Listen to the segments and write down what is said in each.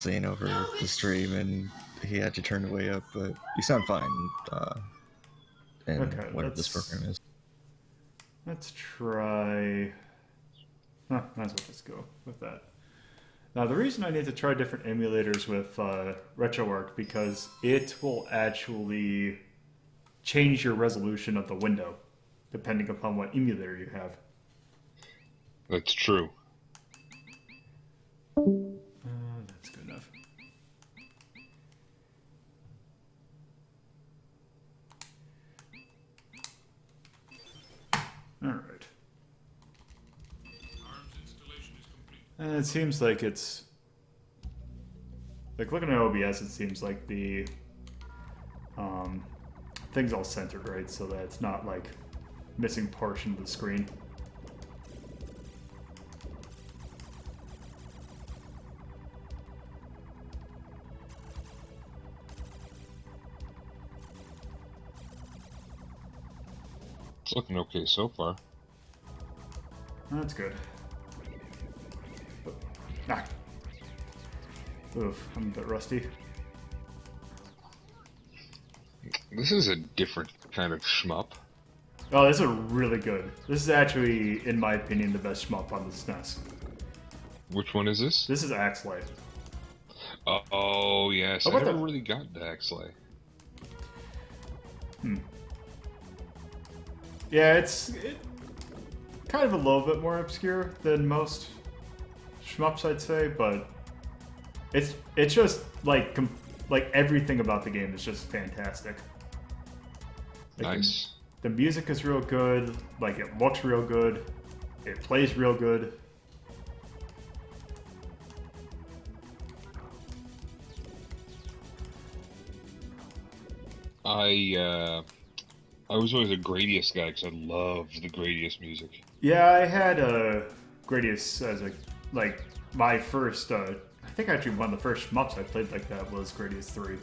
saying over the stream, and he had to turn it way up, but you sound fine. And Okay, whatever this program is. let's try. Might as well just go with that. Now, the reason I need to try different emulators with RetroArch because it will actually change your resolution of the window depending upon what emulator you have. That's true. That's good enough. All right. And it seems like it's like looking at OBS. It seems like the thing's all centered right, so that it's not like missing portion of the screen. It's looking okay so far. That's good. Ah. Oof, I'm a bit rusty. This is a different kind of shmup. Oh, this is really good. This is actually, in my opinion, the best shmup on the SNES. Which one is this? This is Axelay. Oh, yes. How I about never the- really got to Axelay. Yeah, it's kind of a little bit more obscure than most shmups, I'd say, but it's just like everything about the game is just fantastic. Like, Nice. The music is real good. Like it looks real good. It plays real good. I was always a Gradius guy because I loved the Gradius music. Yeah, I had Gradius as a like my first. I think actually one of the first shmups I played like that was Gradius 3.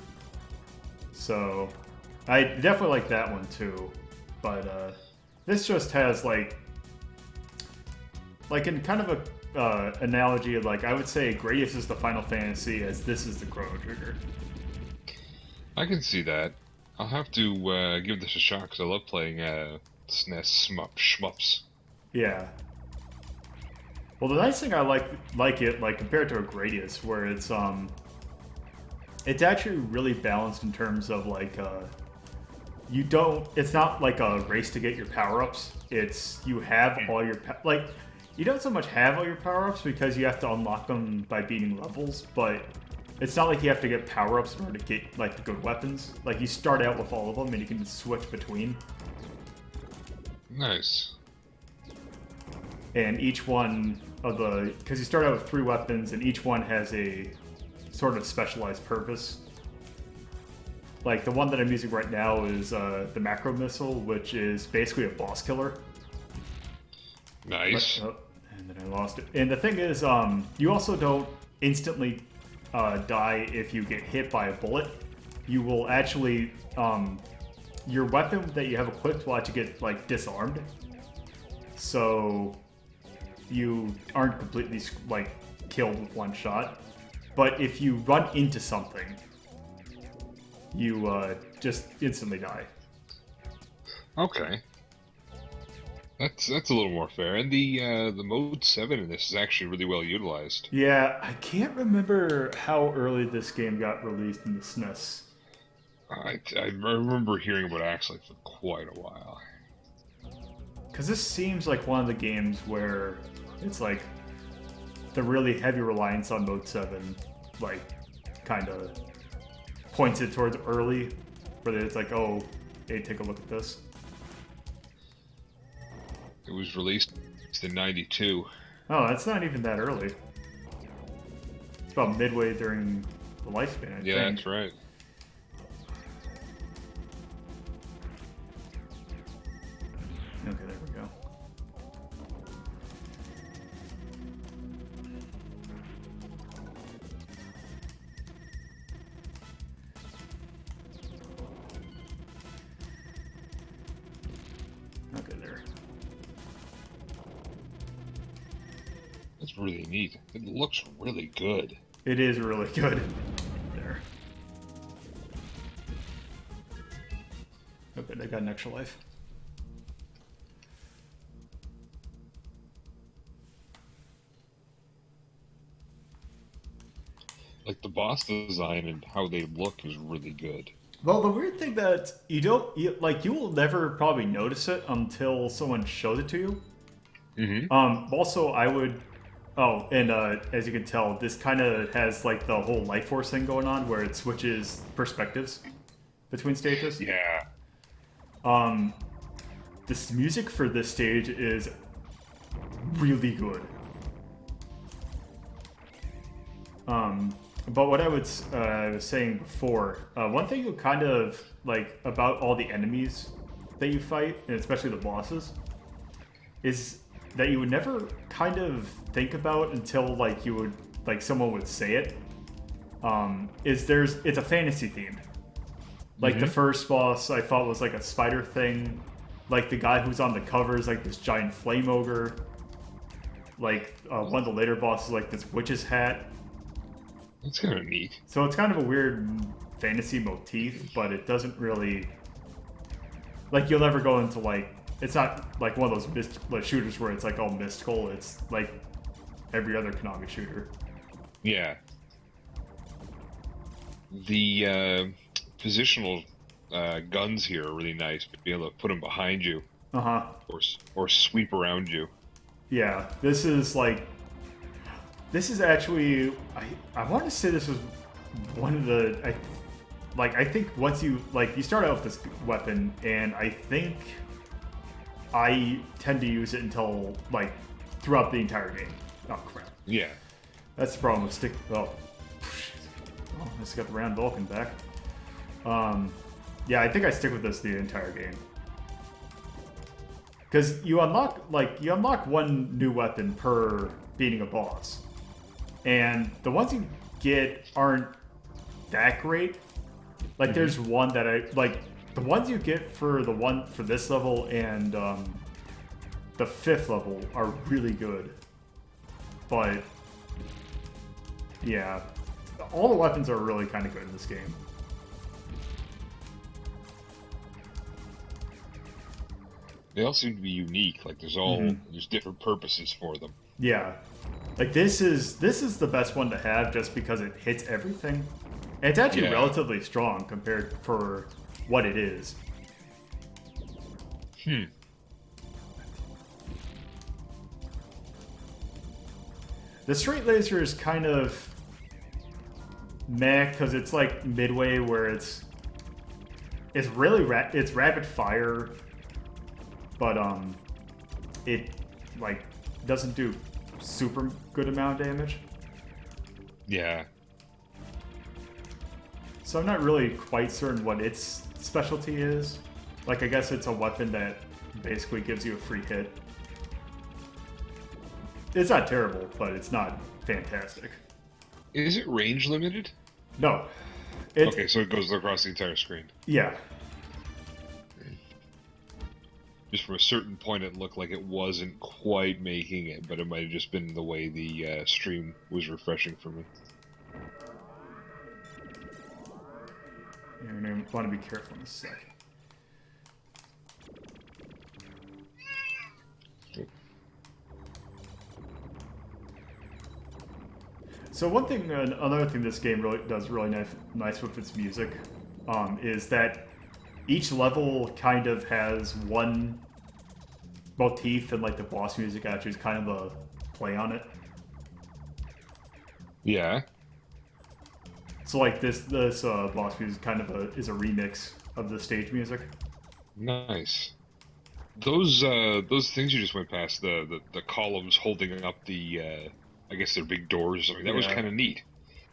So I definitely like that one too. But this just has like in kind of a analogy, like I would say Gradius is the Final Fantasy as this is the Chrono Trigger. I can see that. I'll have to give this a shot because I love playing SNES shmups. Yeah. Well, the nice thing I like it like compared to a Gradius, where it's actually really balanced in terms of like you don't. It's not like a race to get your power ups. It's you have all your like you don't so much have all your power ups because you have to unlock them by beating levels, but it's not like you have to get power ups in order to get like the good weapons. Like you start out with all of them and you can switch between. Nice. And each one of the because you start out with 3 weapons and each one has a sort of specialized purpose. Like the one that I'm using right now is the macro missile, which is basically a boss killer. Nice. But, and then I lost it. And the thing is, you also don't instantly die if you get hit by a bullet. You will actually your weapon that you have equipped will actually get like disarmed. So you aren't completely like killed with one shot. But if you run into something, you just instantly die. Okay. That's a little more fair. And the mode 7 in this is actually really well utilized. Yeah, I can't remember how early this game got released in the SNES. I remember hearing about Axelay for quite a while. Because this seems like one of the games where it's like the really heavy reliance on Mode 7, like, kind of points it towards early, where it's like, oh, hey, take a look at this. It was released in '92. Oh, that's not even that early. It's about midway during the lifespan, I think. Yeah, that's right. Okay, there we go. Okay, there. That's really neat. It looks really good. It is really good. There. Okay, I got an extra life. Like the boss design and how they look is really good. Well, the weird thing that you will never probably notice it until someone shows it to you. Mm-hmm. Also, I would. Oh, and as you can tell, this kind of has like the whole life force thing going on, where it switches perspectives between stages. Yeah. This music for this stage is really good. But what I was saying before, one thing you kind of like about all the enemies that you fight, and especially the bosses, is that you would never kind of think about until someone would say it. It's a fantasy themed. Like the first boss I thought was like a spider thing. Like the guy who's on the cover is like this giant flame ogre. Like one of the later bosses like this witch's hat. That's kind of neat. So it's kind of a weird fantasy motif, but it doesn't really... Like, you'll never go into, like... It's not, like, one of those shooters where it's, like, all mystical. It's, like, every other Konami shooter. Yeah. The positional guns here are really nice. To be able to put them behind you. Uh-huh. Or sweep around you. Yeah, this is, like... This is actually, I want to say this was one of the, I think once you start out with this weapon, and I think I tend to use it until, like, throughout the entire game. Oh, crap. Yeah. That's the problem with I just got the round Vulcan back. Yeah, I think I stick with this the entire game. Because you unlock one new weapon per beating a boss. And the ones you get aren't that great. Like, there's one that the ones you get for this level and the 5th level are really good. But, yeah. All the weapons are really kind of good in this game. They all seem to be unique. Like, there's different purposes for them. Yeah. Like, this is the best one to have just because it hits everything. And it's actually relatively strong compared for what it is. The straight laser is kind of meh because it's like midway where it's it's rapid fire, but it like doesn't do super good amount of damage. Yeah. So I'm not really quite certain what its specialty is. Like, I guess it's a weapon that basically gives you a free hit. It's not terrible, but it's not fantastic. Is it range limited? No. Okay, so it goes across the entire screen. Yeah. Just from a certain point, it looked like it wasn't quite making it, but it might have just been the way the stream was refreshing for me. You're going to want to be careful in a sec. So another thing this game really does really nice with its music, is that each level kind of has one motif, and like the boss music actually is kind of a play on it. Yeah. So like this boss music kind of is a remix of the stage music. Nice. Those things you just went past, the columns holding up the I guess they're big doors. I mean, that was kind of neat.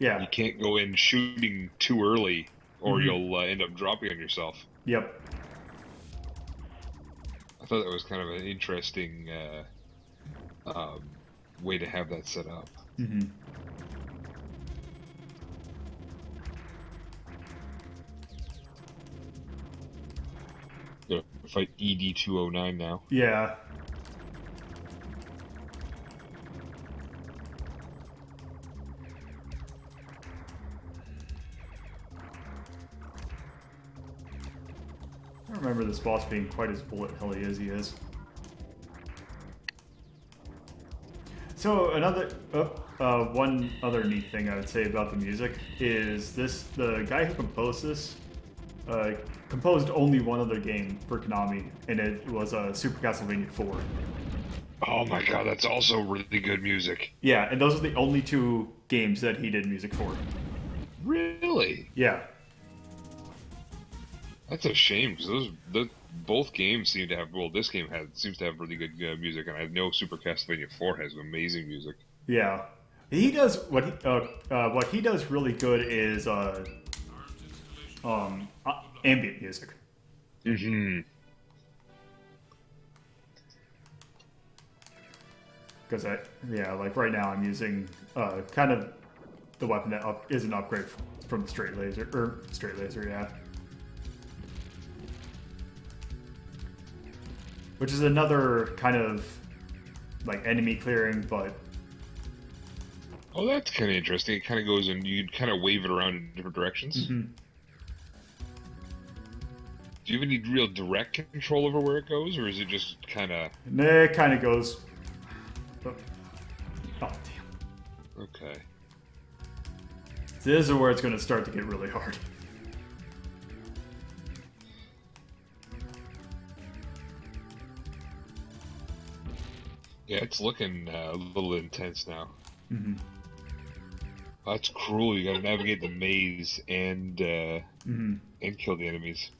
Yeah. You can't go in shooting too early, or you'll end up dropping on yourself. Yep. I thought that was kind of an interesting way to have that set up. Mm-hmm. Gonna fight ED-209 now. Yeah. don't remember this boss being quite as bullet helly as he is. So one other neat thing I would say about the music is the guy who composed this composed only one other game for Konami, and it was Super Castlevania 4. Oh my god, that's also really good music. Yeah, and those are the only two games that he did music for. Really? Yeah. That's a shame because both games seem to have. Well, this game seems to have really good music, and I know Super Castlevania 4 has amazing music. Yeah, he does what he does really good is ambient music. Mm-hmm. Because like right now I'm using kind of the weapon that is an upgrade from the straight laser, yeah. Which is another kind of like enemy clearing, but Oh, that's kind of interesting. It kind of goes and you kind of wave it around in different directions. mm-hmm. Do you have any real direct control over where it goes, or is it just kind of? It kind of goes. Oh damn! Okay. So this is where it's going to start to get really hard. Yeah, it's looking a little intense now. Mm-hmm. That's cruel. You got to navigate the maze and kill the enemies.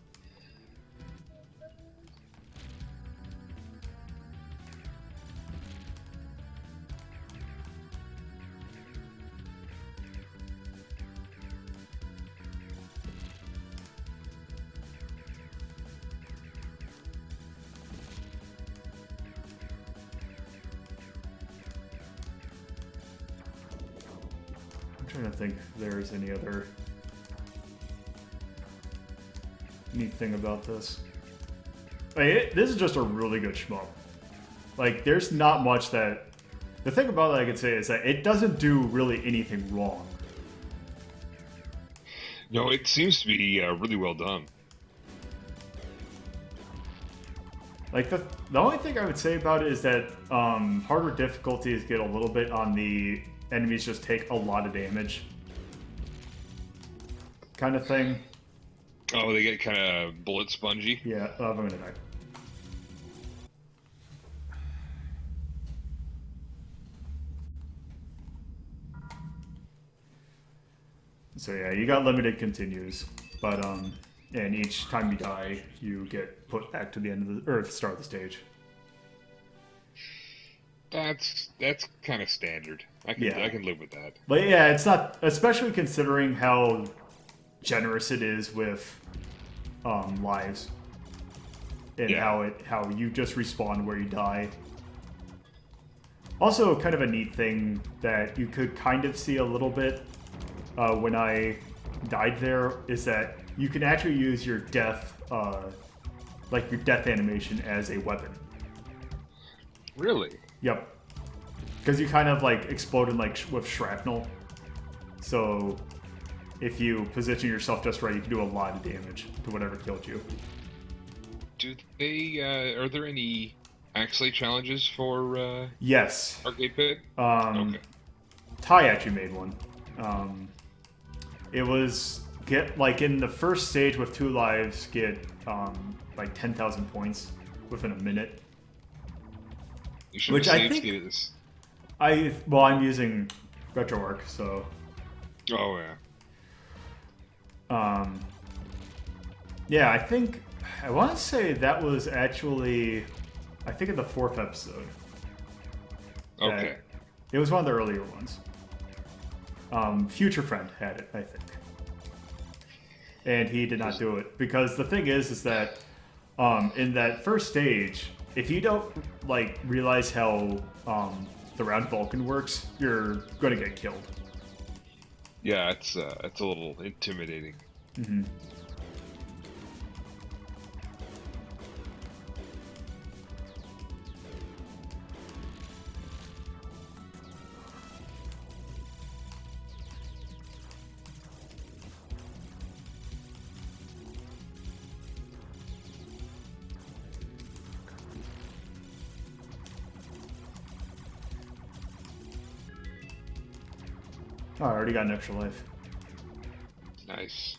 I'm trying to think if there's any other neat thing about this. Like, this is just a really good shmup. Like, there's not much that... The thing about it I could say is that it doesn't do really anything wrong. No, it seems to be really well done. Like, the only thing I would say about it is that harder difficulties get a little bit on the enemies just take a lot of damage kind of thing. Oh, they get kind of bullet spongy? Yeah, I'm gonna die. So yeah, you got limited continues, but and each time you die, you get put back to the end of the or start of the stage. That's kind of standard. I can live with that. But yeah, it's not, especially considering how generous it is with lives, and how you just respawn where you die. Also, kind of a neat thing that you could kind of see a little bit when I died there is that you can actually use your death, like your death animation, as a weapon. Really? Yep. Because you kind of like exploded like with shrapnel. So if you position yourself just right, you can do a lot of damage to whatever killed you. Do they? Are there any Axelay challenges for? Yes. Arcade Pit. Okay. Ty actually made one. It was get like in the first stage with 2 lives, get like 10,000 points within a minute. You should Which I think this. I'm using RetroArch, so. Oh yeah. Yeah, I want to say that was actually, I think in the 4th episode. Okay. It was one of the earlier ones. Future Friend had it, I think. And he did not do it. Because the thing is that in that first stage, if you don't like realize how the round Vulcan works, you're going to get killed. Yeah, it's a little intimidating. Mm-hmm. Oh, I already got an extra life. Nice.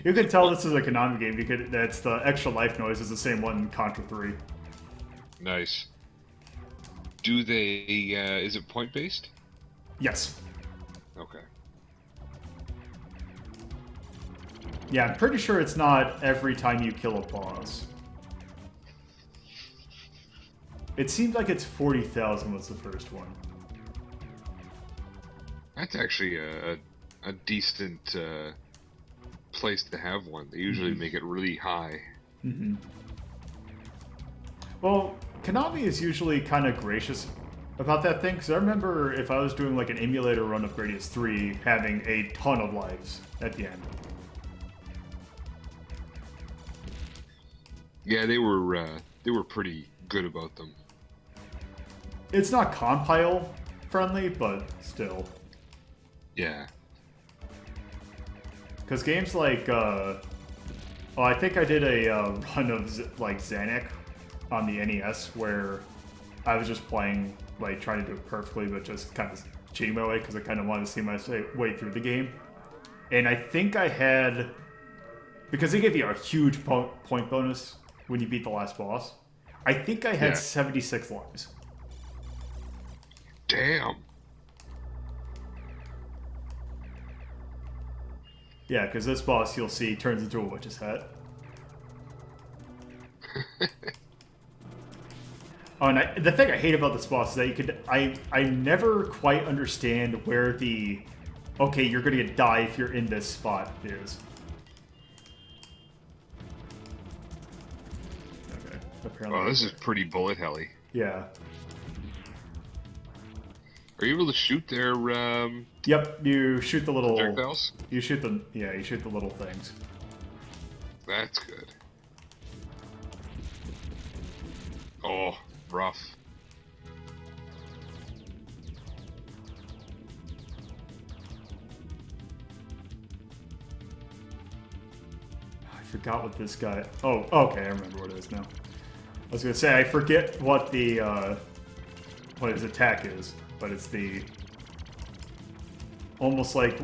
You can tell this is a Konami game because that's the extra life noise is the same one in Contra 3. Nice. Do they, is it point based? Yes. Okay. Yeah, I'm pretty sure it's not every time you kill a boss. It seems like it's 40,000 was the first one. That's actually a decent place to have one. They usually make it really high. Mm-hmm. Well, Konami is usually kind of gracious about that thing, because I remember if I was doing like an emulator run of Gradius 3, having a ton of lives at the end. Yeah, they were pretty good about them. It's not compile friendly, but still. Yeah. Because games like, oh, I think I did a run of like Xanac on the NES where I was just playing, like trying to do it perfectly, but just kind of cheating my way because I kind of wanted to see my way through the game. And I think I had, because they give you a huge point bonus when you beat the last boss, I think I had 76 lives. Damn. Yeah, because this boss, you'll see, turns into a witch's hat. Oh, and the thing I hate about this boss is that you could... I never quite understand where the... Okay, you're gonna die if you're in this spot is. Okay, apparently... Oh, this is pretty bullet helly. Yeah. Are you able to shoot their, Yep, you shoot the little... projectiles? You shoot the... Yeah, you shoot the little things. That's good. Oh, rough. I forgot what this guy... Oh, okay, I remember what it is now. I was gonna say, I forget what the, what his attack is, but it's the... Almost like,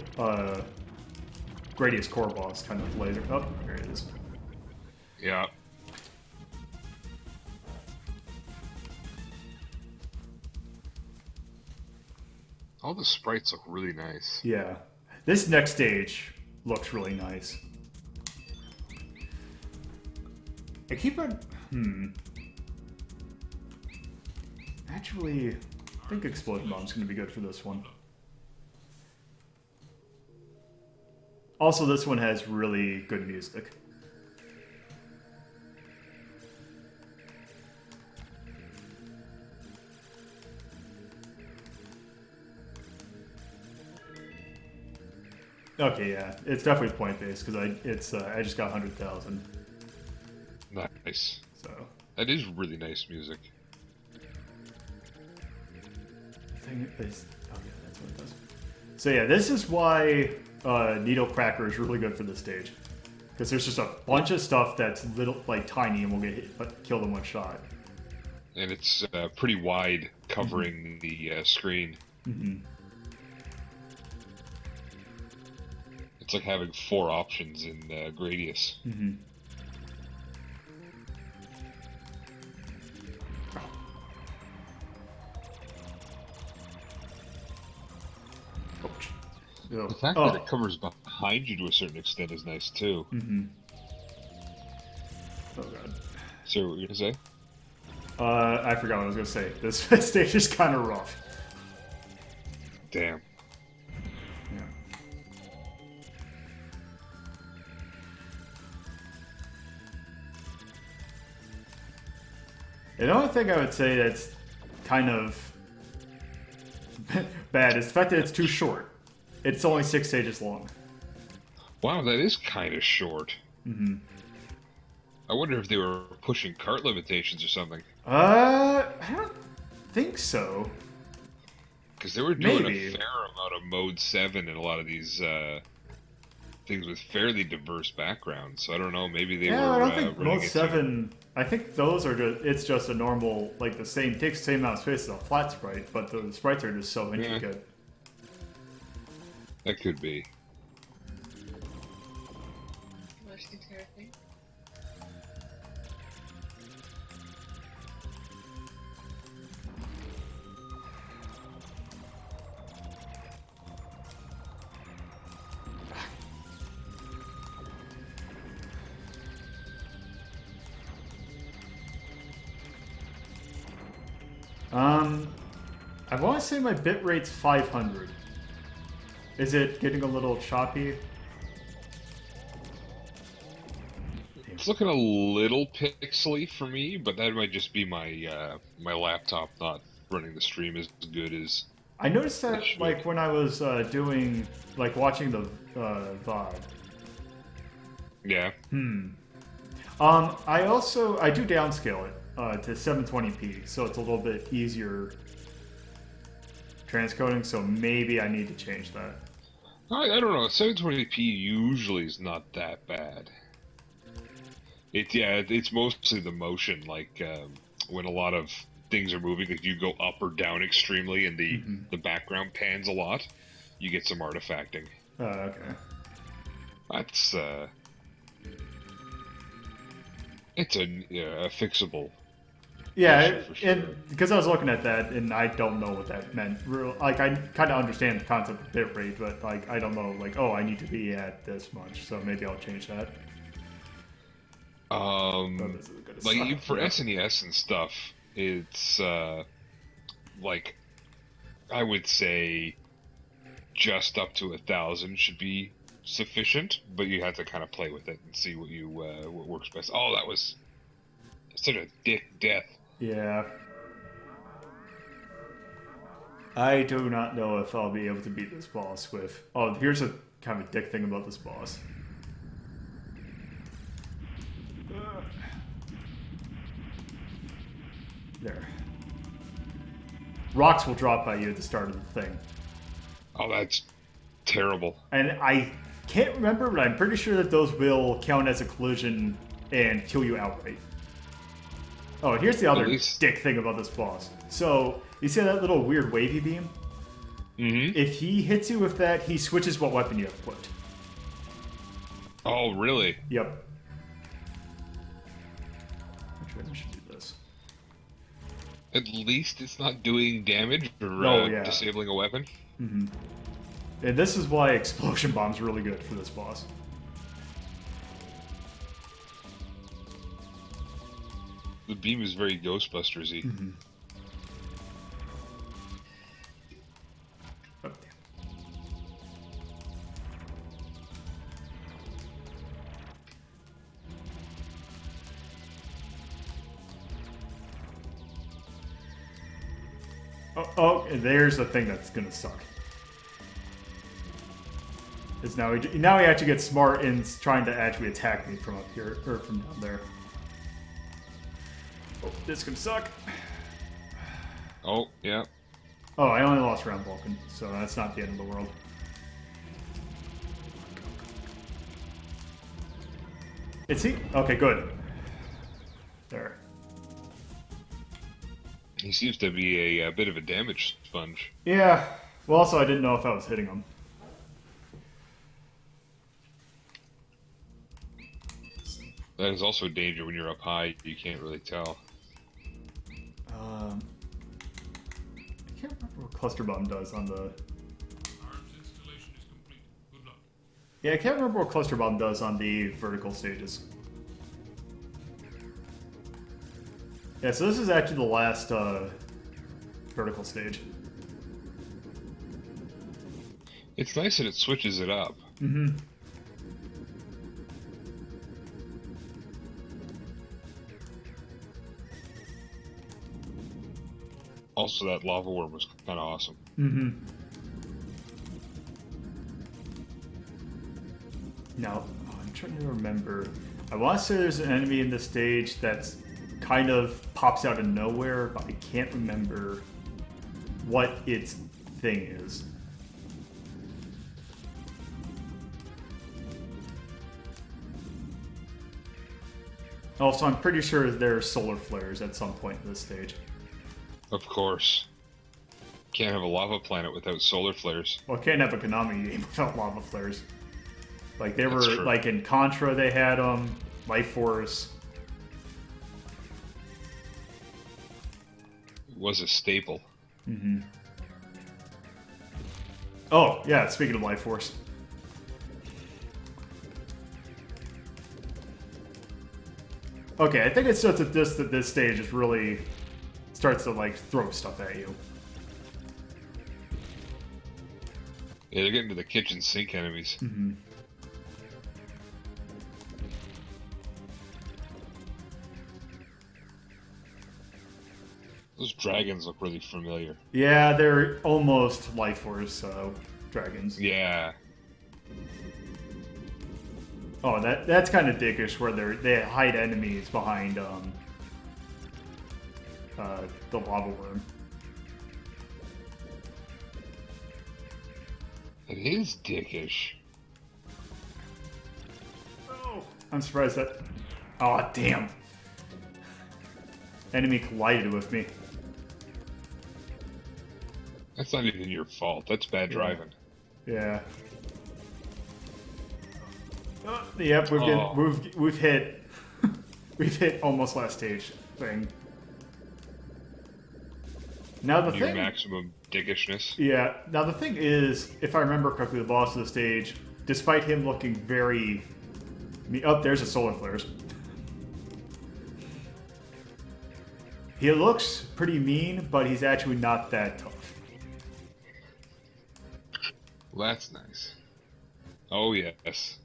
Gradius core boss kind of laser... Oh, there it is. Yeah. All the sprites look really nice. Yeah. This next stage looks really nice. I keep on... Actually, I think Explosion Bomb's gonna be good for this one. Also, this one has really good music. Okay, yeah, it's definitely point based because I just got 100,000. Nice. So that is really nice music. Thing is, oh yeah, that's what it does. So yeah, this is why Needle Cracker is really good for this stage, because there's just a bunch of stuff that's little, like tiny, and will get hit, killed in one shot. And it's pretty wide, covering the screen. Mm-hmm. It's like having 4 options in Gradius. Mm-hmm. The fact that it covers behind you to a certain extent is nice too. Mm-hmm. Oh god. So what were you gonna say? I forgot what I was gonna say. This stage is kind of rough. Damn. Yeah. The only thing I would say that's kind of bad is the fact that it's too short. It's only 6 stages long. Wow, that is kind of short. Mm-hmm. I wonder if they were pushing cart limitations or something. I don't think so. Because they were doing Maybe. a fair amount of Mode 7 in a lot of these things with fairly diverse backgrounds. So I don't know, maybe they were I don't think running Mode 7... I think those are just... It's just a normal... Like, the same... Takes the same amount of space as a flat sprite, but the sprites are just so intricate. That could be. I want to say my bit rate's 500. Is it getting a little choppy? It's looking a little pixely for me, but that might just be my my laptop not running the stream as good as. I noticed that like when I was doing like watching the VOD. Yeah. I do downscale it to 720p, so it's a little bit easier transcoding. So maybe I need to change that. I don't know. 720p usually is not that bad. It's mostly the motion. Like when a lot of things are moving, if you go up or down extremely, and the background pans a lot, you get some artifacting. Oh, okay. That's it's a fixable. Yeah, sure. and because I was looking at that, and I don't know what that meant. Like, I kind of understand the concept of bitrate, but like, I don't know. Like, oh, I need to be at this much, so maybe I'll change that. Like for SNES and stuff, it's like I would say just up to 1,000 should be sufficient, but you have to kind of play with it and see what you what works best. Oh, that was such a dick death. Yeah. I do not know if I'll be able to beat this boss with... Oh, here's a kind of a dick thing about this boss. There. Rocks will drop by you at the start of the thing. Oh, that's terrible. And I can't remember, but I'm pretty sure that those will count as a collision and kill you outright. Oh, and here's the other dick thing about this boss. So, you see that little weird wavy beam? Mm-hmm. If he hits you with that, he switches what weapon you have equipped. Oh, really? Yep. Actually, I should do this. At least it's not doing damage or disabling a weapon. Mm-hmm. And this is why Explosion Bomb's really good for this boss. The beam is very Ghostbusters-y. Mm-hmm. Oh, and there's the thing that's gonna suck. Is now he actually gets smart in trying to actually attack me from up here or from down there. Oh, this could suck. Oh, yeah. Oh, I only lost round Vulcan, so that's not the end of the world. Is he? Okay, good. There. He seems to be a bit of a damage sponge. Yeah. Well, also, I didn't know if I was hitting him. That is also a danger when you're up high. You can't really tell. I can't remember what Cluster Bomb does on the... Arms installation is complete. Good luck. Yeah, I can't remember what Cluster Bomb does on the vertical stages. Yeah, so this is actually the last vertical stage. It's nice that it switches it up. Mm-hmm. Also, that lava worm was kind of awesome. Mm-hmm. Now, I'm trying to remember. I want to say there's an enemy in this stage that's kind of pops out of nowhere, but I can't remember what its thing is. Also, I'm pretty sure there are solar flares at some point in this stage. Of course. Can't have a lava planet without solar flares. Well, can't have a Konami game without lava flares. Like they were That's true. like in Contra, they had Life Force. It was a staple. Mm-hmm. Oh yeah, speaking of Life Force. Okay, I think it's just at this stage it really starts to like throw stuff at you. Yeah, they're getting to the kitchen sink enemies. Mm-hmm. Those dragons look really familiar. Yeah, they're almost Life Force dragons. Yeah. Oh, that's kind of dickish where they hide enemies behind the lava worm. It is dickish. Oh, I'm surprised that. Oh, damn. Enemy collided with me. That's not even your fault. That's bad driving. Yeah. Yep, we've hit we've hit almost last stage thing. Now the Your thing, maximum dickishness. yeah. Now the thing is, if I remember correctly, the boss of the stage, despite him looking very, oh, there's the solar flares. He looks pretty mean, but he's actually not that tough. Well, that's nice. Oh yes.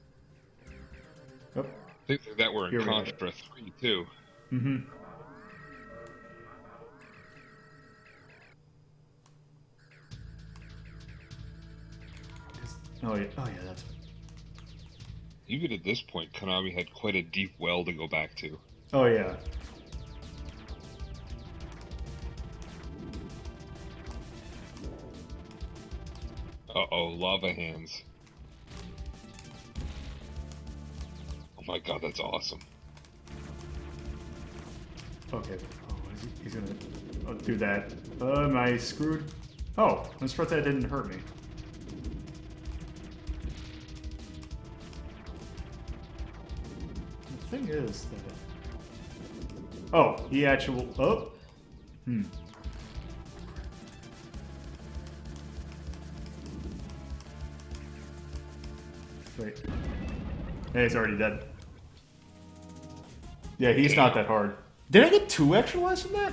Yep. I think that we're Here in we go. Contra 3 too. Mm-hmm. Oh yeah, that's. Even at this point, Konami had quite a deep well to go back to. Oh yeah. Uh-oh, lava hands. Oh my god, that's awesome. Okay. Oh, what is he? He's gonna do that. Am I screwed? Oh, I'm surprised that didn't hurt me. The thing is that. Oh, he actually. Oh. Hmm. Wait. Hey, he's already dead. Yeah, he's not that hard. Did I get 2 extra lives from that?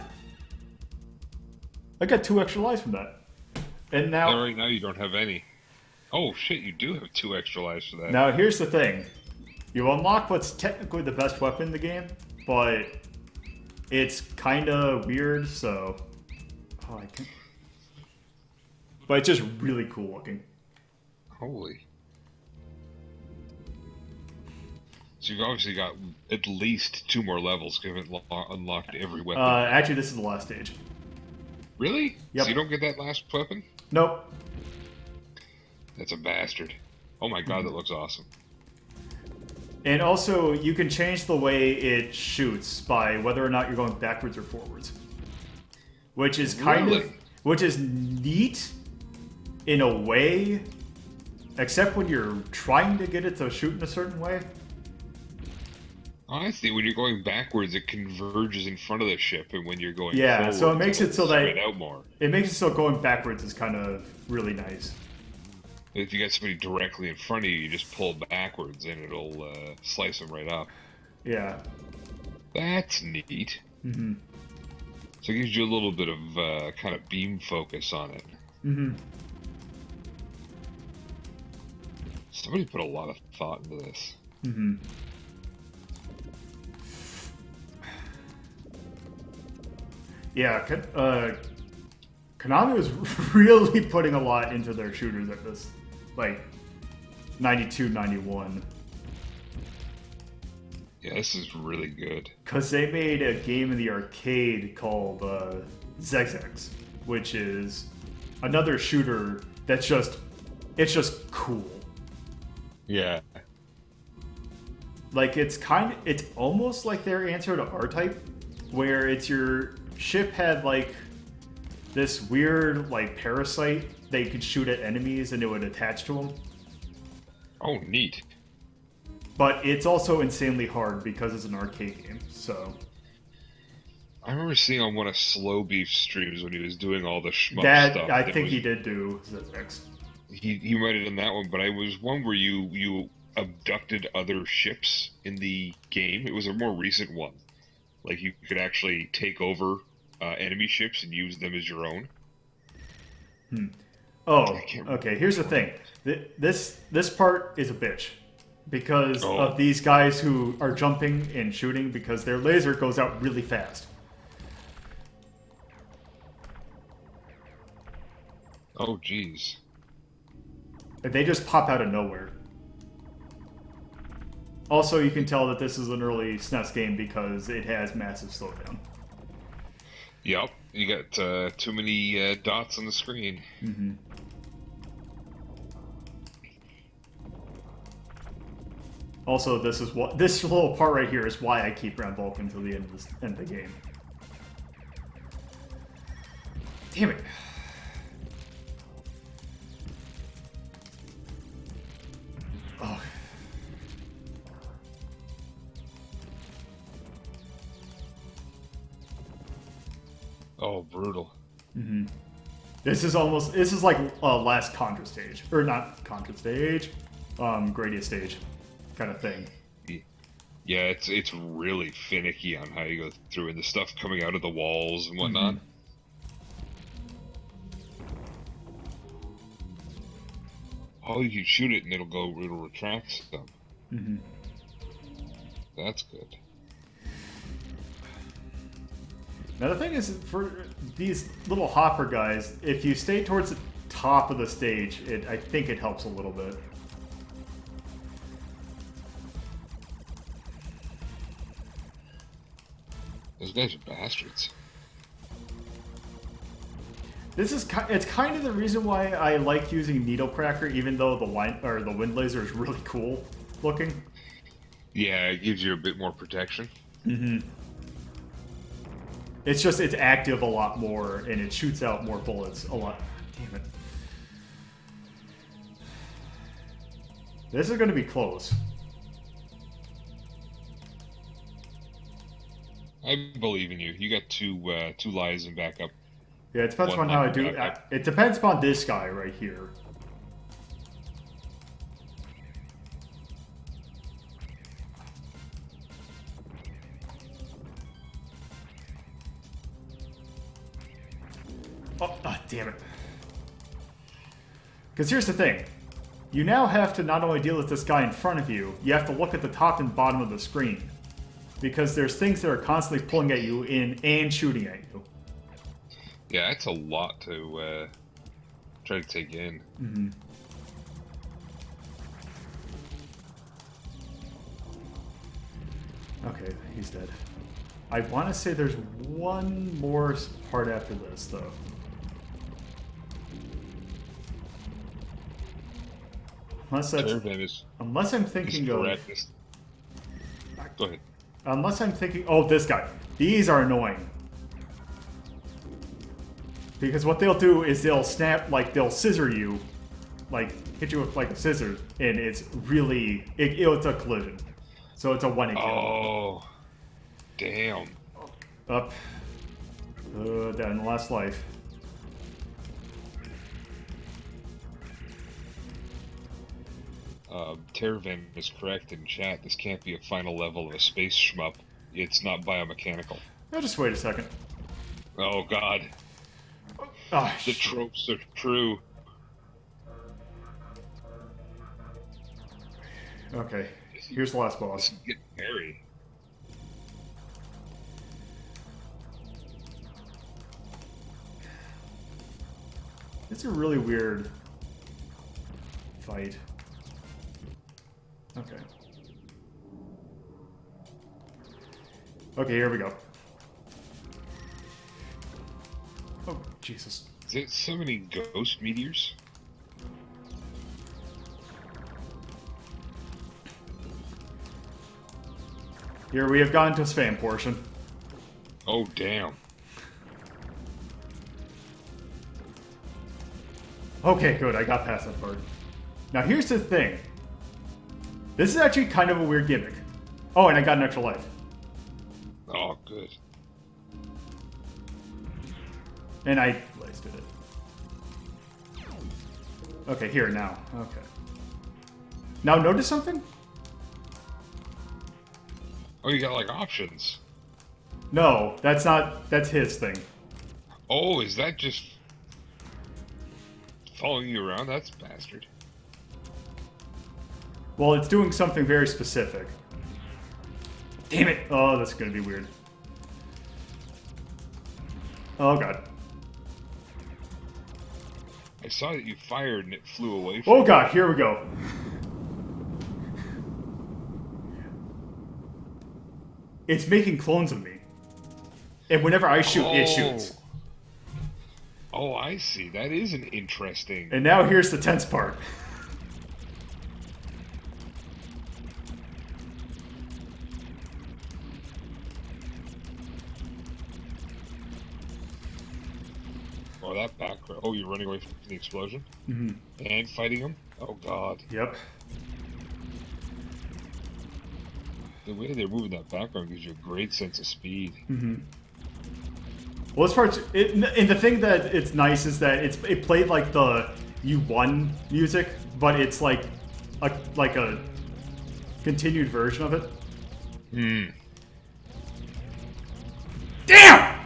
I got 2 extra lives from that. And now... Now, right now you don't have any. Oh shit, you do have 2 extra lives for that. Now, here's the thing. You unlock what's technically the best weapon in the game, but it's kind of weird, so... Oh, I can... But it's just really cool looking. Holy. So you've obviously got at least 2 more levels, because you haven't unlocked every weapon. Actually, this is the last stage. Really? Yep. So you don't get that last weapon? Nope. That's a bastard. Oh my god, that looks awesome. And also, you can change the way it shoots by whether or not you're going backwards or forwards. Which is kind of... Which is neat in a way, except when you're trying to get it to shoot in a certain way. Honestly, when you're going backwards, it converges in front of the ship, and when you're going Yeah, forward, so it makes it so that... spread out more. It makes it so going backwards is kind of really nice. If you got somebody directly in front of you, you just pull backwards, and it'll slice them right up. Yeah. That's neat. Mm-hmm. So it gives you a little bit of kind of beam focus on it. Mm-hmm. Somebody put a lot of thought into this. Mm-hmm. Yeah, Konami was really putting a lot into their shooters at this, like, 92, 91. Yeah, this is really good. Because they made a game in the arcade called Zigzags, which is another shooter that's just, it's just cool. Yeah. Like, it's almost like their answer to R-Type, where it's your ship had, like, this weird, like, parasite that you could shoot at enemies and it would attach to them. Oh, neat. But it's also insanely hard because it's an arcade game, so... I remember seeing on one of Slow Beef's streams when he was doing all the shmup That, stuff. I think he did do Zizix. He might have done that one, but I was one where you abducted other ships in the game. It was a more recent one. Like, you could actually take over enemy ships and use them as your own. Oh, okay, here's the thing. This part is a bitch. Because of these guys who are jumping and shooting because their laser goes out really fast. Oh, jeez. And they just pop out of nowhere. Also, you can tell that this is an early SNES game because it has massive slowdown. Yep, you got too many dots on the screen. Mm-hmm. Also, this little part right here is why I keep Ram Vulcan until the end of the game. Damn it. Oh. Oh, brutal. Mm-hmm. This is like last Contra stage. Or not Contra stage. Gradius stage kind of thing. Yeah, it's really finicky on how you go through and the stuff coming out of the walls and whatnot. Mm-hmm. Oh, you can shoot it and it'll retract stuff. Mm-hmm. That's good. Now the thing is, for these little hopper guys, if you stay towards the top of the stage, I think it helps a little bit. Those guys are bastards. It's kind of the reason why I like using Needle Cracker, even though the wind laser is really cool looking. Yeah, it gives you a bit more protection. Mm-hmm. It's active a lot more, and it shoots out more bullets a lot. Damn it. This is going to be close. I believe in you. You got two lives and backup. Yeah, it depends One upon how I life do. and backup. It depends upon this guy right here. Oh, damn it. Because here's the thing. You now have to not only deal with this guy in front of you, you have to look at the top and bottom of the screen. Because there's things that are constantly pulling at you in and shooting at you. Yeah, that's a lot to try to take in. Mm-hmm. Okay, he's dead. I want to say there's one more part after this, though. Unless I'm thinking of... Go ahead. Unless I'm thinking... Oh, this guy. These are annoying. Because what they'll do is they'll snap, like, they'll scissor you. Like, hit you with, like, a scissors. And it's really... It's a collision. So it's a one-hit kill. Oh. Damn. Up. Down the last life. Terravan is correct in chat. This can't be a final level of a space shmup. It's not biomechanical. Now just wait a second. Oh god. Oh, The tropes are true. Okay, here's the last This boss. is getting hairy. It's a really weird fight. Okay. Okay, here we go. Oh, Jesus. Is it so many ghost meteors? Here we have gone to spam portion. Oh damn. Okay, good. I got past that part. Now here's the thing. This is actually kind of a weird gimmick. Oh, and I got an extra life. Oh, good. And I wasted it. Okay, here now. Okay. Now notice something? Oh, you got like options. No, that's not. That's his thing. Oh, is that just following you around? That's bastard. Well, it's doing something very specific. Damn it! Oh, that's gonna be weird. Oh god. I saw that you fired and it flew away from Oh god, here we go. It's making clones of me. And whenever I shoot, it shoots. Oh, I see. That is an interesting... And now here's the tense part. Oh, that background. Oh, you're running away from the explosion? Mm-hmm. And fighting him? Oh, God. Yep. The way they're moving that background gives you a great sense of speed. Mm-hmm. Well, this part's... and the thing that it's nice is that it played like the You Won music, but it's like a continued version of it. Hmm. Damn!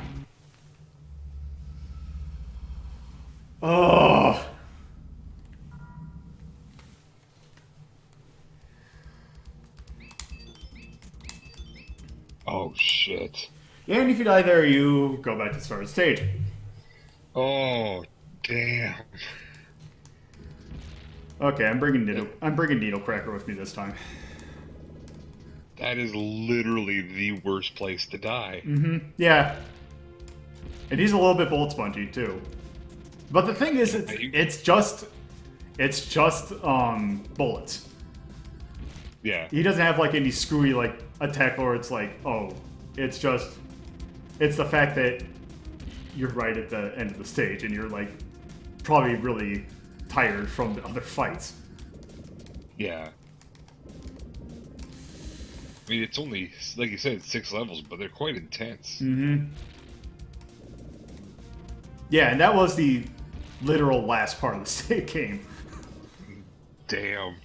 Oh. Oh, shit. And if you die there, you go back to the start of the stage. Oh, damn. Okay, I'm bringing Needlecracker with me this time. That is literally the worst place to die. Mm-hmm. Yeah. And he's a little bit bullet spongy too. But the thing is, it's just bullets. Yeah. He doesn't have like any screwy like attack where it's like, oh, it's the fact that you're right at the end of the stage and you're like probably really tired from the other fights. Yeah. I mean, it's only, like you said, it's 6 levels, but they're quite intense. Mm-hmm. Yeah, and that was the literal last part of the state game. Damn.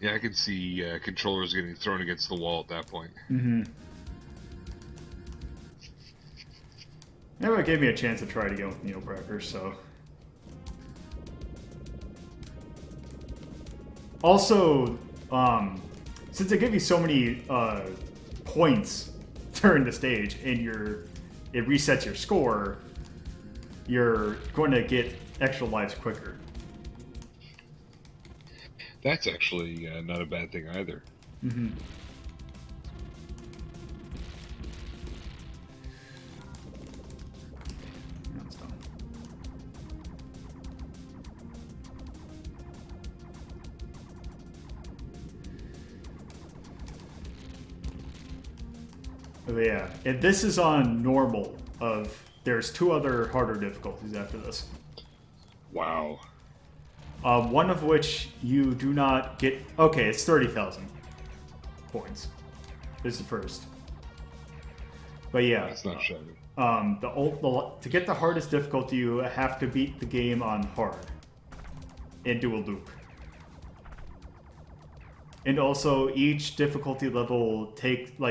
Yeah, I can see controllers getting thrown against the wall at that point. Mm-hmm. Never gave me a chance to try it again with Needlecracker, so... Also, since they give you so many points during the stage, and it resets your score, you're going to get extra lives quicker. That's actually not a bad thing either. Mm-hmm. Yeah, and this is on normal. There's 2 other harder difficulties after this. Wow. One of which you do not get. Okay, it's 30,000 points. This is the first. But yeah, That's not shabby. To get the hardest difficulty, you have to beat the game on hard and do a loop. And also, each difficulty level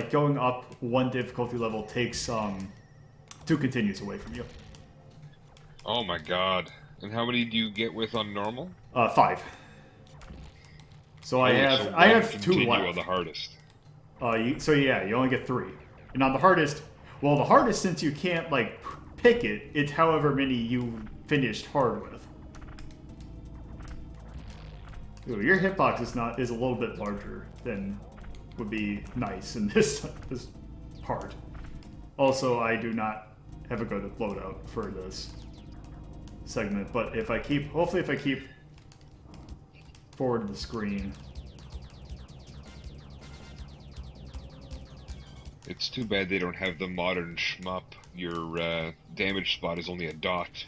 going up 1 difficulty level takes 2 continues away from you. Oh my god. And how many do you get with on normal? 5. So I So have 2 continue left. on the hardest. So yeah, you only get 3. And on the hardest, well, the hardest, since you can't like pick it, it's however many you finished hard with. Ooh, your hitbox is a little bit larger than would be nice in this part. Also, I do not have a good loadout for this segment, but hopefully if I keep forward to the screen. It's too bad they don't have the modern shmup. Your damage spot is only a dot.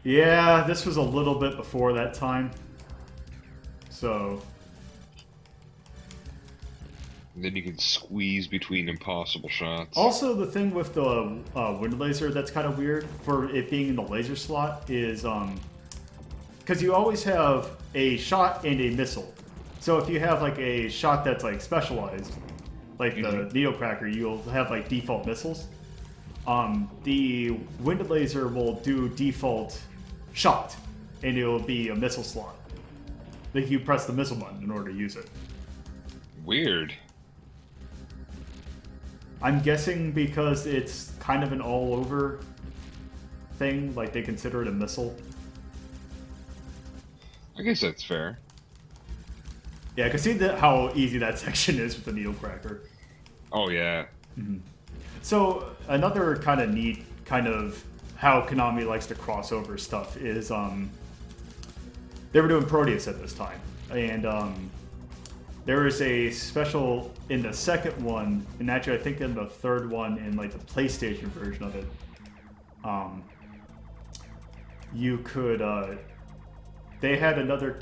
Yeah, this was a little bit before that time. So, And then you can squeeze between impossible shots. also the thing with the wind laser that's kind of weird for it being in the laser slot is because you always have a shot and a missile. So if you have like a shot that's like specialized, like the needle cracker, you'll have like default missiles. The wind laser will do default shot, and it will be a missile slot. Like you press the missile button in order to use it. Weird. I'm guessing because it's kind of an all-over thing, like they consider it a missile. I guess that's fair. Yeah, I can see how easy that section is with the needle cracker. Oh yeah. So another kind of neat kind of how Konami likes to cross over stuff is they were doing Proteus at this time, and there is a special in the second one, and actually I think in the third one in like the PlayStation version of it, you could they had another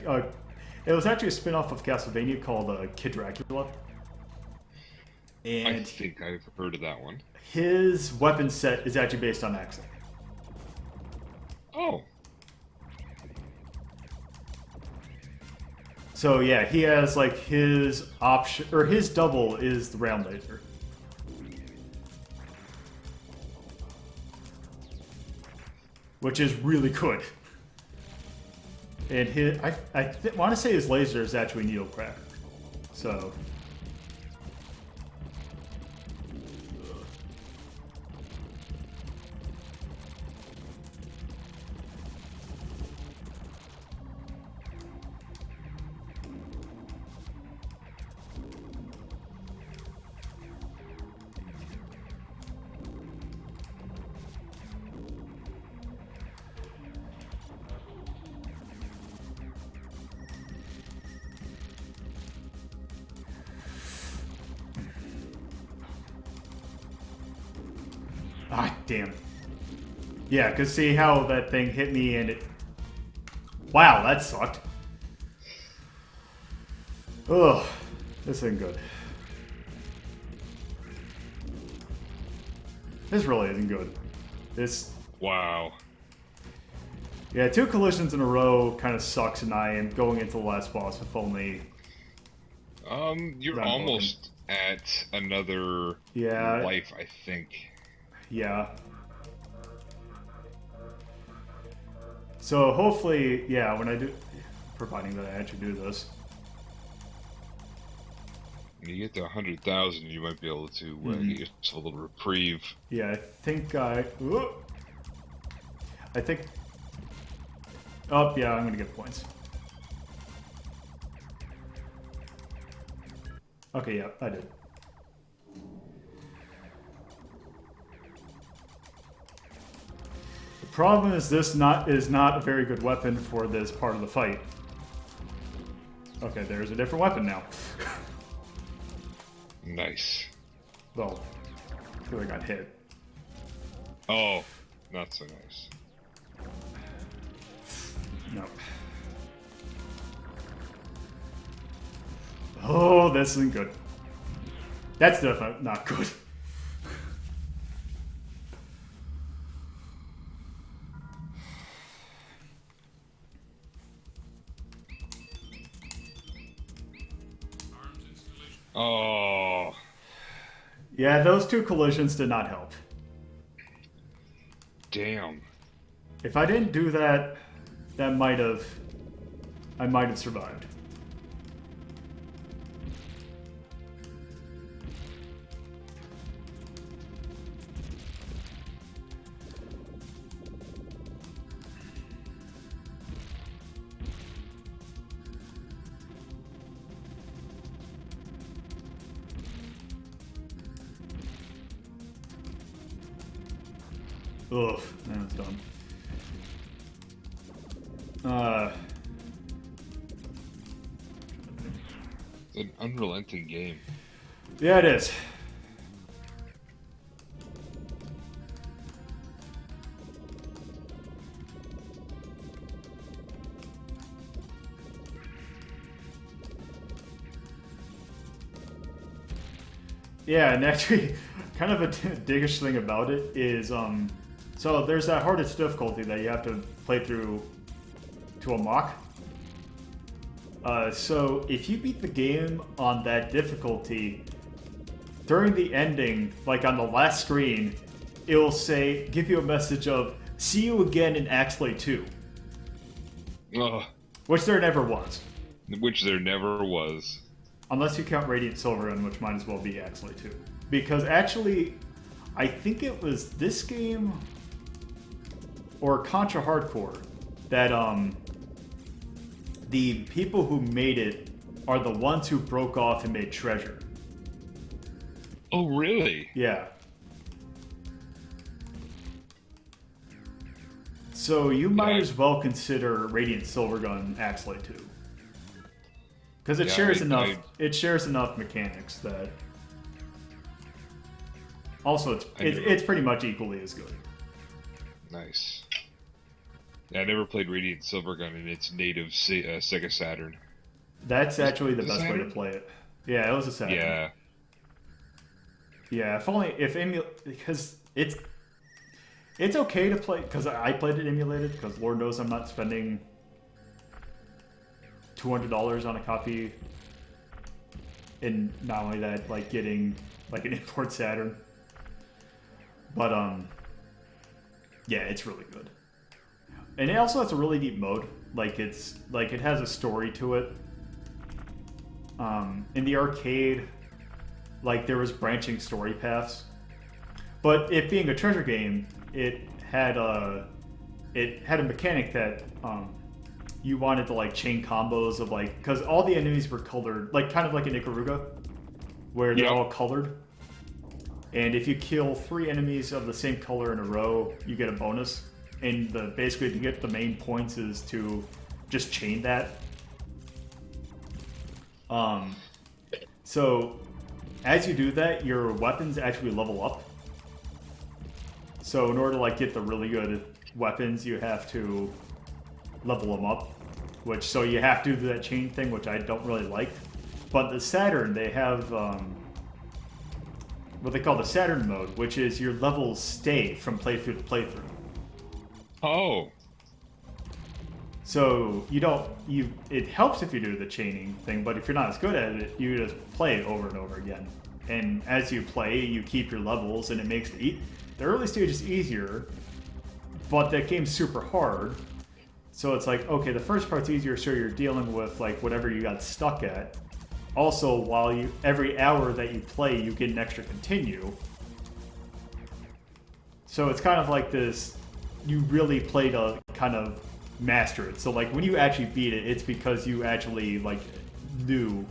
it was actually a spin-off of Castlevania called Kid Dracula. And I think I've heard of that one. his weapon set is actually based on Axelay. Oh. So yeah, he has like his option, or his double is the round laser. Which is really good. And his, I want to say his laser is actually needle cracker. So. Ah, damn. Yeah, because see how that thing hit me and it... Wow, that sucked. Ugh, this isn't good. This really isn't good. This... Wow. Yeah, 2 collisions in a row kind of sucks, and I am going into the last boss with only... You're Not almost at another Yeah. life, I think. Yeah. So hopefully, yeah, when I do... Providing that I actually do this. When you get to 100,000, you might be able to get yourself a little reprieve. Yeah, I think I... Ooh. I think... Oh, yeah, I'm gonna get points. Okay, yeah, I did. The problem is this is not a very good weapon for this part of the fight. Okay, there's a different weapon now. Nice. Well, I feel like I got hit. Oh, not so nice. No. Oh, this isn't good. That's definitely not good. Arms installation. Oh, Yeah, those 2 collisions did not help. damn. If I didn't do that, I might have survived. Ugh, that was dumb. It's an unrelenting game. Yeah, it is. Yeah, and actually, kind of a diggish thing about it is, so there's that hardest difficulty that you have to play through to unlock. So if you beat the game on that difficulty, during the ending, like on the last screen, it will say, give you a message of, see you again in Axelay 2. Ugh. Which there never was. Which there never was. Unless you count Radiant Silvergun, which might as well be Axelay 2. Because actually, I think it was this game or Contra Hardcore that the people who made it are the ones who broke off and made Treasure. Oh, really? Yeah. So you might as well consider Radiant Silvergun Axelay 2. Because it shares enough. It shares enough mechanics that. Also, it's pretty much equally as good. Nice. Yeah, I never played Radiant Silvergun in its native Sega Saturn. That's actually the best way to play it. Yeah, it was a Saturn. Yeah. Yeah, because it's okay to play because I played it emulated because Lord knows I'm not spending $200 on a copy, and not only that, like getting like an import Saturn. But yeah, it's really good, and it also has a really deep mode. Like it has a story to it. In the arcade, like there was branching story paths, but it being a treasure game, it had a mechanic that you wanted to like chain combos of like, because all the enemies were colored like kind of like in Ikaruga, where they're all colored, and if you kill 3 enemies of the same color in a row, you get a bonus. And basically to get the main points is to just chain that. So as you do that, your weapons actually level up. So in order to like get the really good weapons, you have to level them up, so you have to do that chain thing, which I don't really like. But the Saturn, they have what they call the Saturn mode, which is your levels stay from playthrough to playthrough. Oh. So it helps if you do the chaining thing, but if you're not as good at it, you just play it over and over again. And as you play, you keep your levels, and it makes the early stages easier, but that game's super hard. So it's like, okay, the first part's easier, so you're dealing with like whatever you got stuck at. Also, every hour that you play, you get an extra continue. So it's kind of like this, you really play to kind of master it. So like when you actually beat it, it's because you actually like knew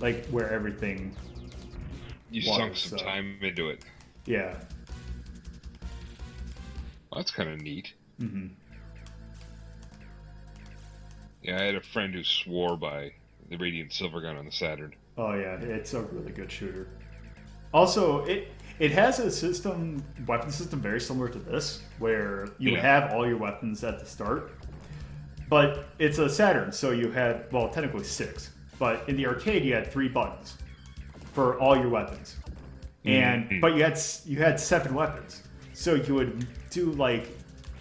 like where everything sunk some time into it. Yeah. Well, that's kind of neat. Mm-hmm. Yeah, I had a friend who swore by the Radiant Silvergun on the Saturn. Oh yeah, it's a really good shooter. Also, it has a weapon system very similar to this, where you have all your weapons at the start. But it's a Saturn, so you had, well, technically 6. But in the arcade, you had 3 buttons for all your weapons. And but you had 7 weapons. So you would do like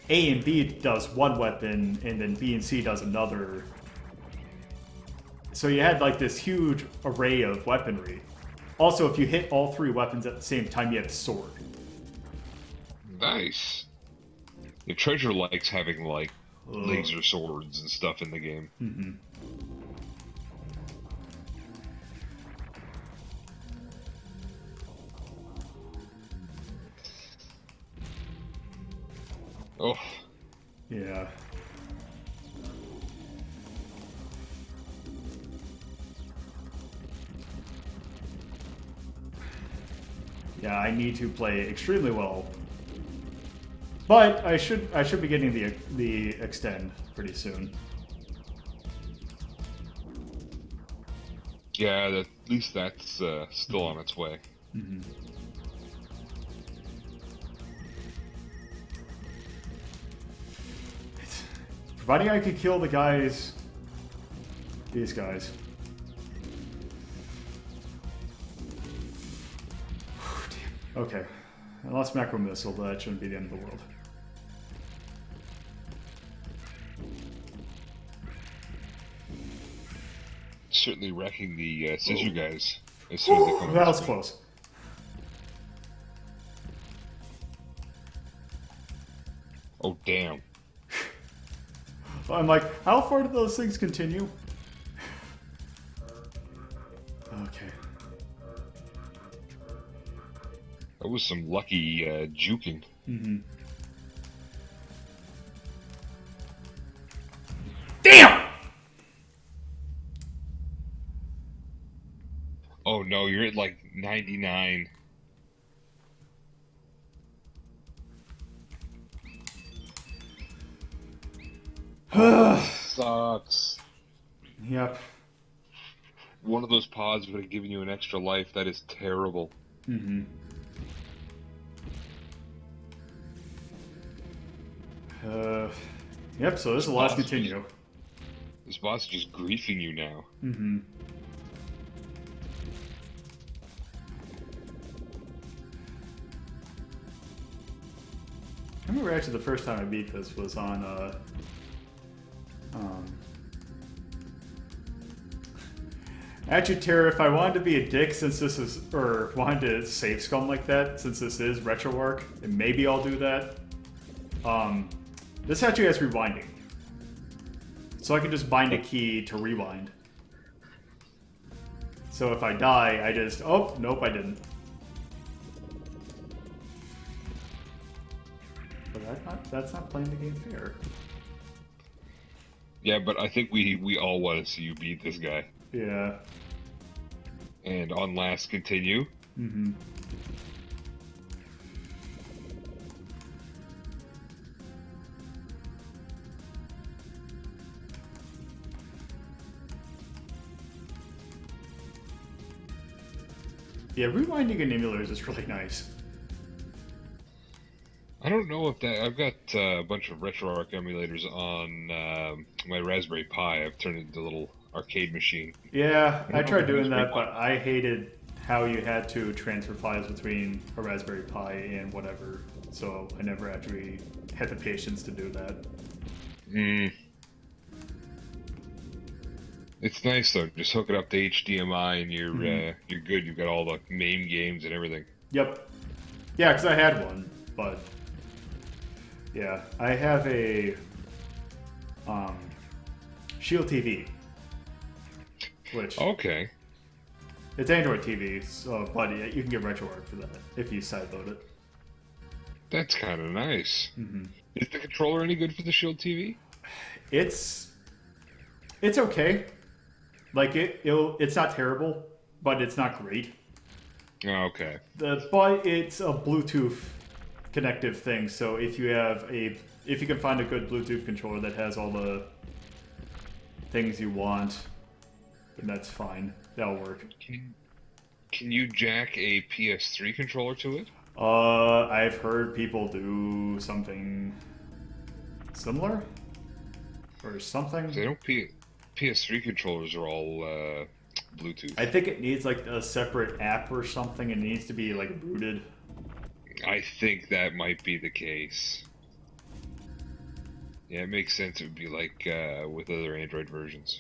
A and B does one weapon, and then B and C does another. So you had like this huge array of weaponry. Also, if you hit all 3 weapons at the same time, you have a sword. Nice. The Treasure likes having like laser swords and stuff in the game. Mm-hmm. Oh. Yeah. Yeah, I need to play extremely well. But I should be getting the extend pretty soon. Yeah, at least that's still on its way. Mm-hmm. Providing I could kill these guys. Okay. I lost macro missile, but that shouldn't be the end of the world. Certainly wrecking the scissor guys as soon as they come. That was close. Oh damn! I'm like, how far do those things continue? Okay. That was some lucky juking. Mm-hmm. Damn! Oh no, you're at like 99. Sucks. Yep. One of those pods would have given you an extra life. That is terrible. Mm-hmm. Yep, so this is the last continue. This boss is just griefing you now. Mm-hmm. I remember actually the first time I beat this was on, actually, Tara, if I wanted to be a dick since this is, or wanted to save scum like that, since this is RetroArch, and maybe I'll do that, this actually has rewinding. So I can just bind a key to rewind. So if I die, I just, oh, nope, I didn't. But that's not playing the game fair. Yeah, but I think we all want to see you beat this guy. Yeah. And on last continue. Mm-hmm. Yeah, rewinding in emulators is really nice. I don't know if that. I've got a bunch of RetroArch emulators on my Raspberry Pi. I've turned it into a little arcade machine. Yeah, I tried doing that, but I hated how you had to transfer files between a Raspberry Pi and whatever, so I never actually had the patience to do that. It's nice though. Just hook it up to HDMI and you're good. You've got all the MAME games and everything. Yep. Yeah, because I had one, but yeah, I have a Shield TV, which Okay. it's Android TV, so but you can get RetroArch for that if you sideload it. That's kind of nice. Mm-hmm. Is the controller any good for the Shield TV? It's okay. Like it's not terrible, but it's not great. Oh, okay. But it's a Bluetooth connective thing. So if you can find a good Bluetooth controller that has all the things you want, then that's fine. That'll work. Can you jack a PS3 controller to it? I've heard people do something similar or something. They don't. PS3 controllers are all Bluetooth. I think it needs like a separate app or something. It needs to be like booted. I think that might be the case. Yeah, it makes sense. It would be like with other Android versions.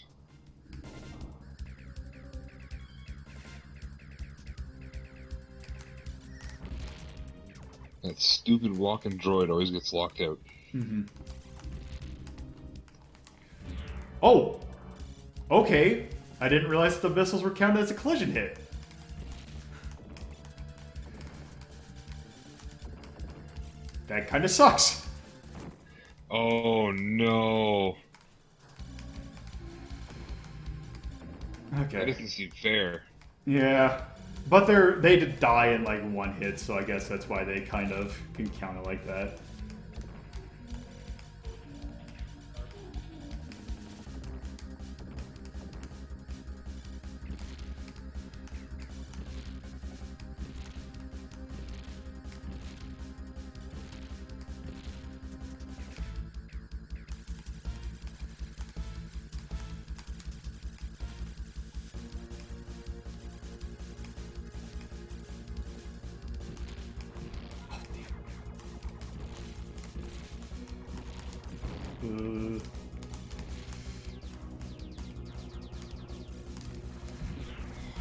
That stupid walking droid always gets locked out. Mm-hmm. Oh! Okay. I didn't realize the missiles were counted as a collision hit. That kind of sucks. Oh no. Okay. That doesn't seem fair. Yeah. But they did die in like one hit, so I guess that's why they kind of can count it like that.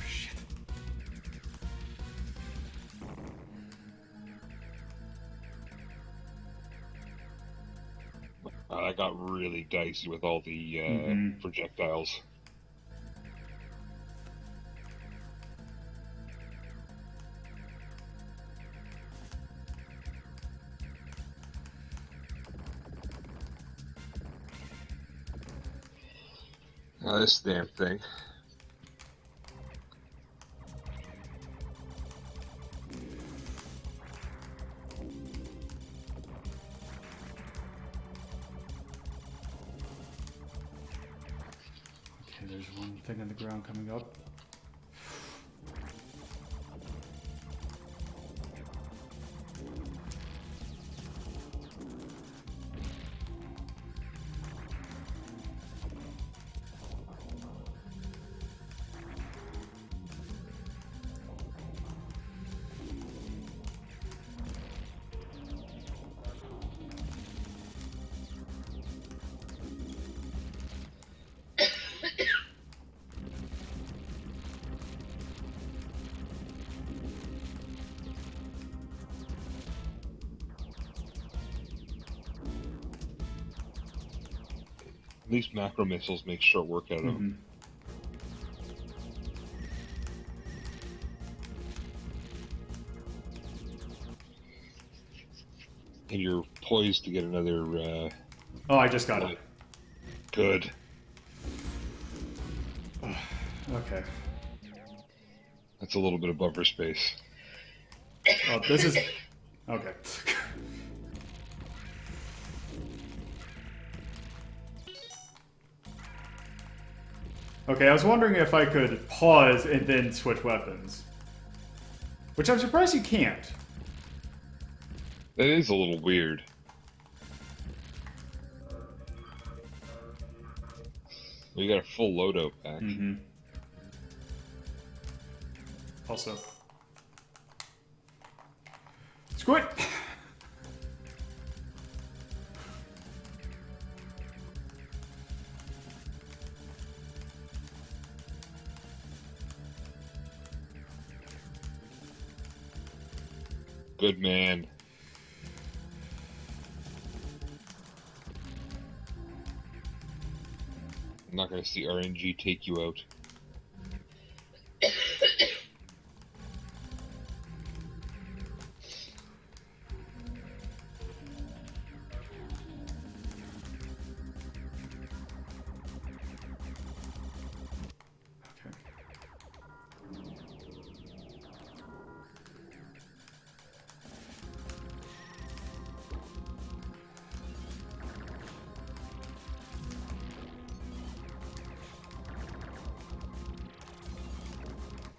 Shit. That got really dicey with all the projectiles. This damn thing. Okay, there's one thing on the ground coming up. At least macro missiles make short work out of them. And you're poised to get another. Oh, I just got it. Good. Okay. That's a little bit of buffer space. Oh, this is... Okay. Okay, I was wondering if I could pause and then switch weapons. Which I'm surprised you can't. That is a little weird. We got a full loadout pack. Also. Screw it! Good man. I'm not gonna see RNG take you out.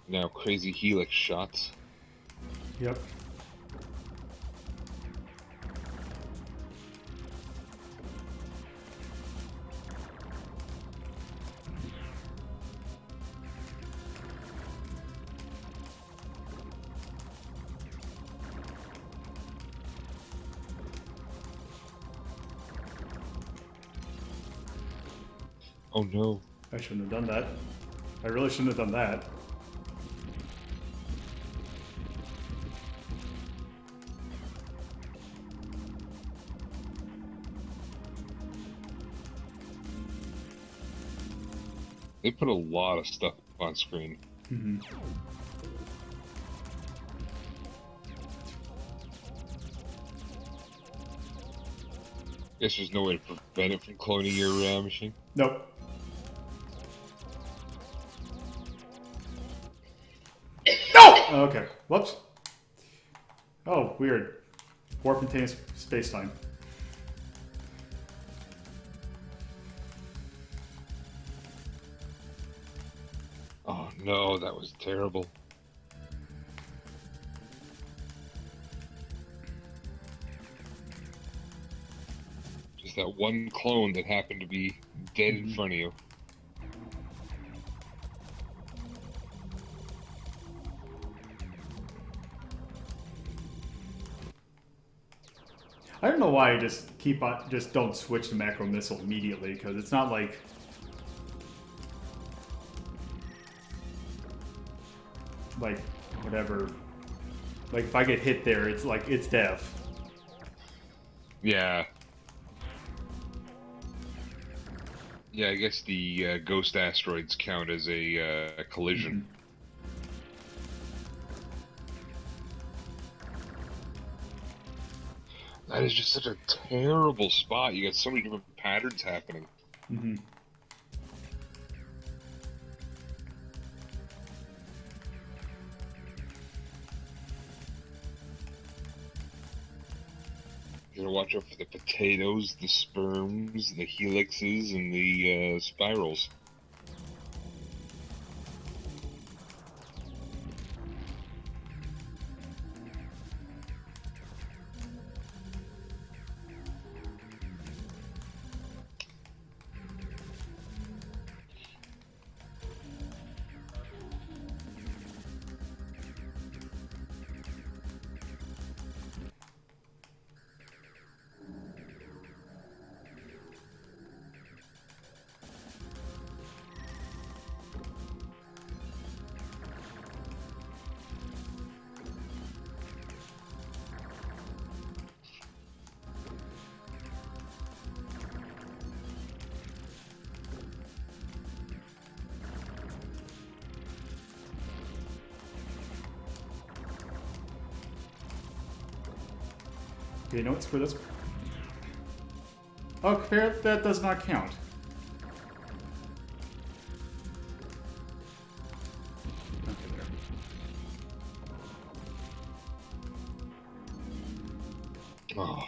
Now crazy helix shots. Yep. Oh no. I shouldn't have done that. I really shouldn't have done that. They put a lot of stuff on screen. Guess there's no way to prevent it from cloning your machine? Nope. No! Okay. Whoops. Oh, weird. Warp contains space-time. Oh no, that was terrible. Just that one clone that happened to be dead in front of you. I don't know why I just keep on, just don't switch to macro missile immediately, because it's not like whatever. Like if I get hit there, it's like it's death. Yeah. Yeah, I guess the ghost asteroids count as a collision. That is just such a terrible spot. You got so many different patterns happening. Mm-hmm. You gotta watch out for the potatoes, the sperms, the helixes, and the spirals. Okay, notes for this. Oh, compare that does not count. Okay, there. Oh.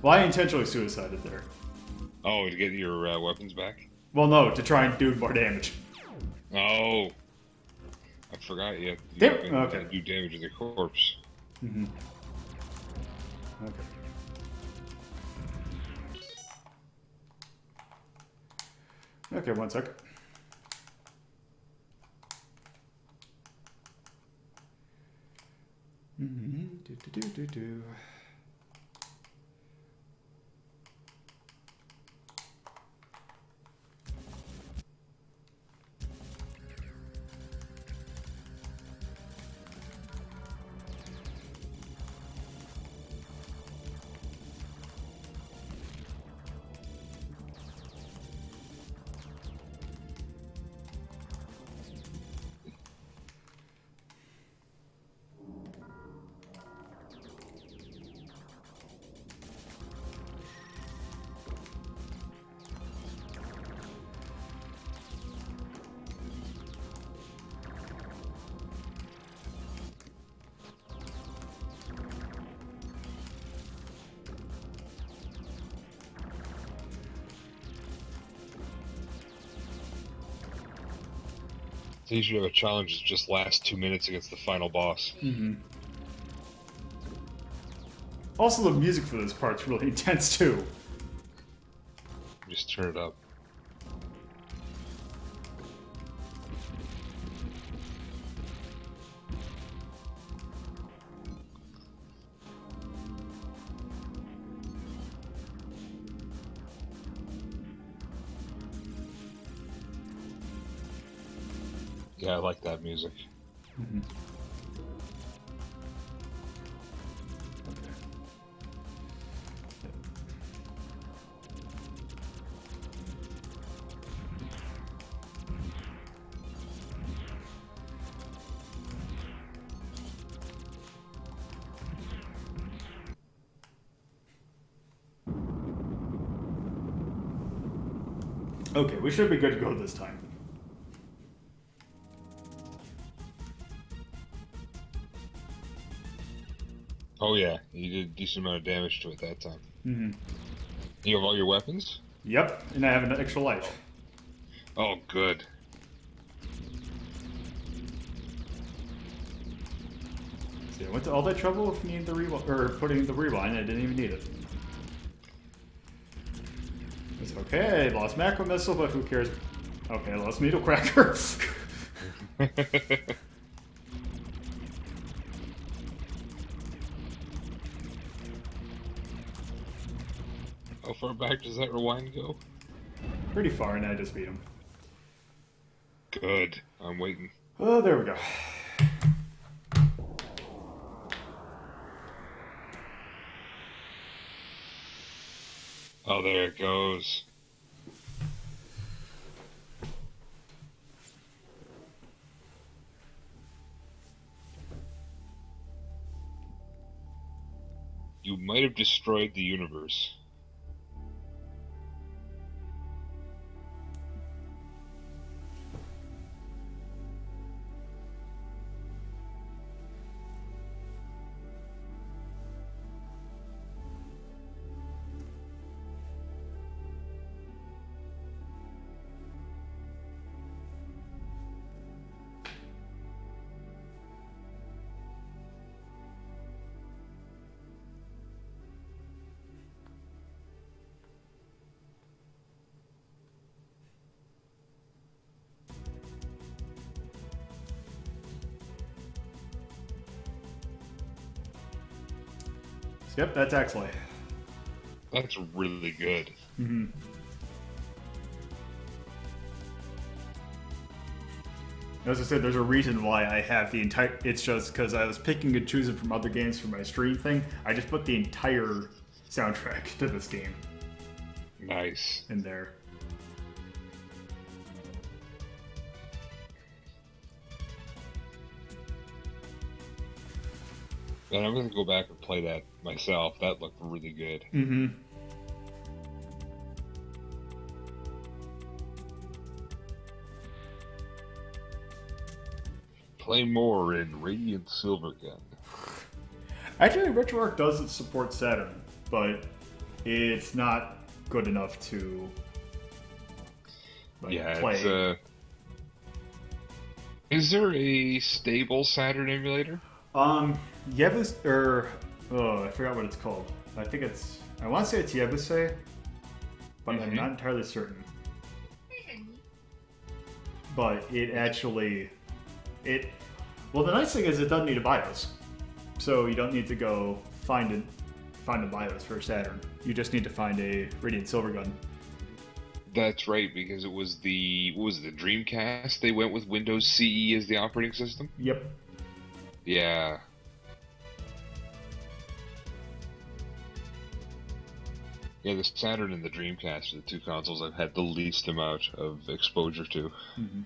Well, I intentionally suicided there. Oh, to get your weapons back? Well, no, to try and do more damage. Oh. I forgot you Damn. can Okay. do damage to the corpse. Mm-hmm. Okay. Okay, one sec. Do. So you should have a challenge that just lasts 2 minutes against the final boss. Mm-hmm. Also, the music for this part's really intense too. Just turn it up. Yeah, I like that music. Mm-hmm. Okay, we should be good to go this time. Oh yeah, you did a decent amount of damage to it that time. Mm-hmm. You have all your weapons? Yep, and I have an extra life. Oh, good. See, I went to all that trouble of needing the putting the rewind. I didn't even need it. It's okay. I lost macro missile, but who cares? Okay, I lost needle cracker. How far back does that rewind go? Pretty far, and I just beat him. Good. I'm waiting. Oh, there we go. Oh, there it goes. You might have destroyed the universe. Yep, that's Axelay. That's really good. Mm-hmm. As I said, there's a reason why I have the entire... It's just because I was picking and choosing from other games for my stream thing. I just put the entire soundtrack to this game Nice. in there. And I'm gonna go back and play that myself. That looked really good. Mm-hmm. Play more in Radiant Silvergun. Actually, RetroArch does support Saturn, but it's not good enough to Yeah, play. it's Is there a stable Saturn emulator? Yebus, I forgot what it's called. I think it's, I want to say it's Yebuse, but I'm not entirely certain. But it actually, well, the nice thing is it doesn't need a BIOS. So you don't need to go find a BIOS for Saturn. You just need to find a Radiant Silvergun. That's right, because it was the Dreamcast. They went with Windows CE as the operating system. Yep. Yeah. Yeah, the Saturn and the Dreamcast are the two consoles I've had the least amount of exposure to. Mm-hmm.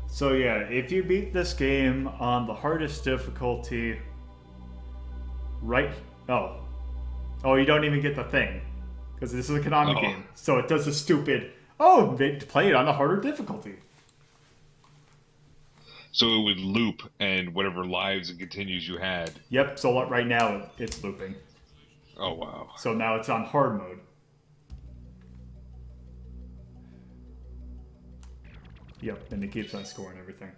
So yeah, if you beat this game on the hardest difficulty, you don't even get the thing, because this is a Konami game. So it does the stupid, play it on a harder difficulty. So it would loop, and whatever lives and continues you had. Yep. So right now it's looping. Oh wow. So now it's on hard mode. Yep, and it keeps on scoring everything.